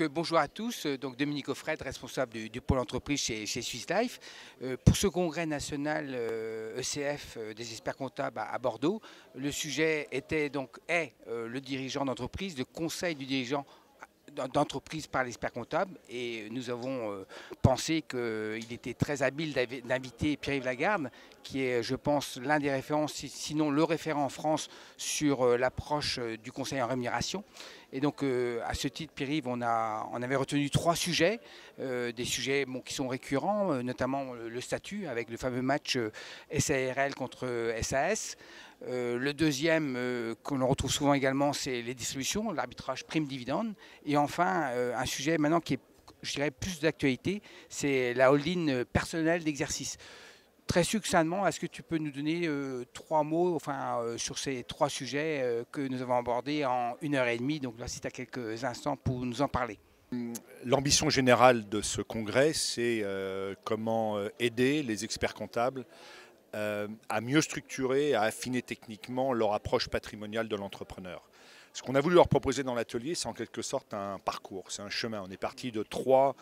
Bonjour à tous, donc Dominique Offred, responsable du pôle entreprise chez Swiss Life. Pour ce congrès national ECF des experts comptables à Bordeaux, le sujet est le dirigeant d'entreprise, le conseil du dirigeant d'entreprise par l'expert comptable, et nous avons pensé qu'il était très habile d'inviter Pierre-Yves Lagarde, qui est, je pense, l'un des référents, sinon le référent en France sur l'approche du conseil en rémunération. Et donc à ce titre, Pierre-Yves, on avait retenu 3 sujets, des sujets qui sont récurrents, notamment le statut avec le fameux match SARL contre SAS. Le deuxième, que l'on retrouve souvent également, c'est les distributions, l'arbitrage prime-dividende. Et enfin, un sujet maintenant qui est, je dirais, plus d'actualité, c'est la holding personnelle d'exercice. Très succinctement, est-ce que tu peux nous donner 3 mots sur ces 3 sujets que nous avons abordés en 1h30? Donc là, si tu as quelques instants pour nous en parler. L'ambition générale de ce congrès, c'est comment aider les experts comptables à mieux structurer, à affiner techniquement leur approche patrimoniale de l'entrepreneur. Ce qu'on a voulu leur proposer dans l'atelier, c'est en quelque sorte un parcours, c'est un chemin. On est parti de 3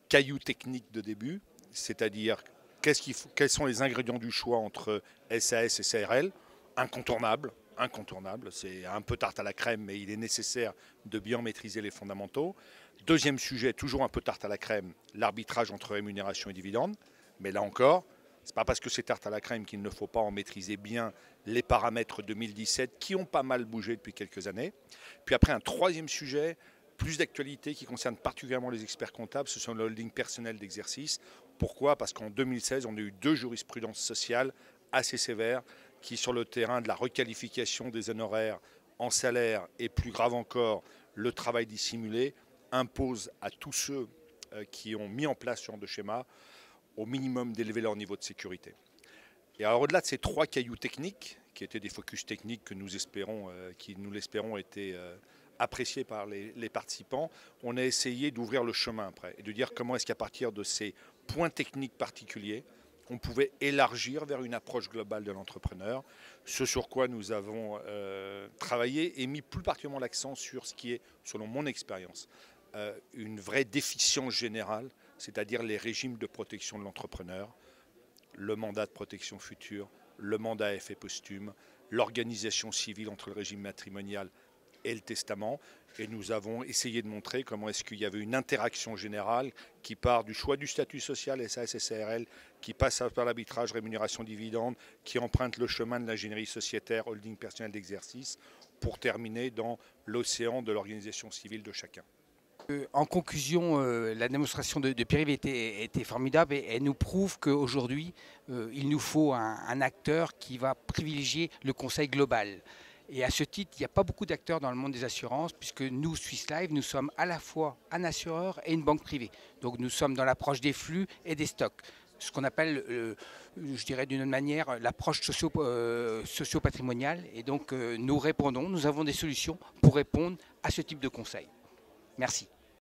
cailloux techniques de début, c'est-à-dire quels sont les ingrédients du choix entre SAS et SARL, incontournable, c'est un peu tarte à la crème, mais il est nécessaire de bien maîtriser les fondamentaux. Deuxième sujet, toujours un peu tarte à la crème, l'arbitrage entre rémunération et dividende, mais là encore, ce n'est pas parce que c'est tarte à la crème qu'il ne faut pas en maîtriser bien les paramètres 2017 qui ont pas mal bougé depuis quelques années. Puis après, un troisième sujet, plus d'actualité, qui concerne particulièrement les experts comptables, ce sont le holding personnel d'exercice. Pourquoi? Parce qu'en 2016, on a eu 2 jurisprudences sociales assez sévères qui, sur le terrain de la requalification des honoraires en salaire et plus grave encore, le travail dissimulé, imposent à tous ceux qui ont mis en place ce genre de schéma au minimum d'élever leur niveau de sécurité. Et alors au-delà de ces 3 cailloux techniques, qui étaient des focus techniques que nous espérons, qui nous l'espérons étaient appréciés par les participants, on a essayé d'ouvrir le chemin après et de dire comment est-ce qu'à partir de ces points techniques particuliers, on pouvait élargir vers une approche globale de l'entrepreneur, ce sur quoi nous avons travaillé et mis plus particulièrement l'accent sur ce qui est, selon mon expérience, une vraie déficience générale, c'est-à-dire les régimes de protection de l'entrepreneur, le mandat de protection future, le mandat à effet posthume, l'organisation civile entre le régime matrimonial et le testament. Et nous avons essayé de montrer comment est-ce qu'il y avait une interaction générale qui part du choix du statut social SAS et SARL, qui passe par l'arbitrage rémunération dividende, qui emprunte le chemin de l'ingénierie sociétaire, holding personnel d'exercice, pour terminer dans l'océan de l'organisation civile de chacun. En conclusion, la démonstration de Pierre-Yves était formidable et elle nous prouve qu'aujourd'hui, il nous faut un acteur qui va privilégier le conseil global. Et à ce titre, il n'y a pas beaucoup d'acteurs dans le monde des assurances, puisque nous, Swiss Life, nous sommes à la fois un assureur et une banque privée. Donc nous sommes dans l'approche des flux et des stocks. Ce qu'on appelle, je dirais d'une autre manière, l'approche socio-patrimoniale. Et donc nous avons des solutions pour répondre à ce type de conseil. Merci.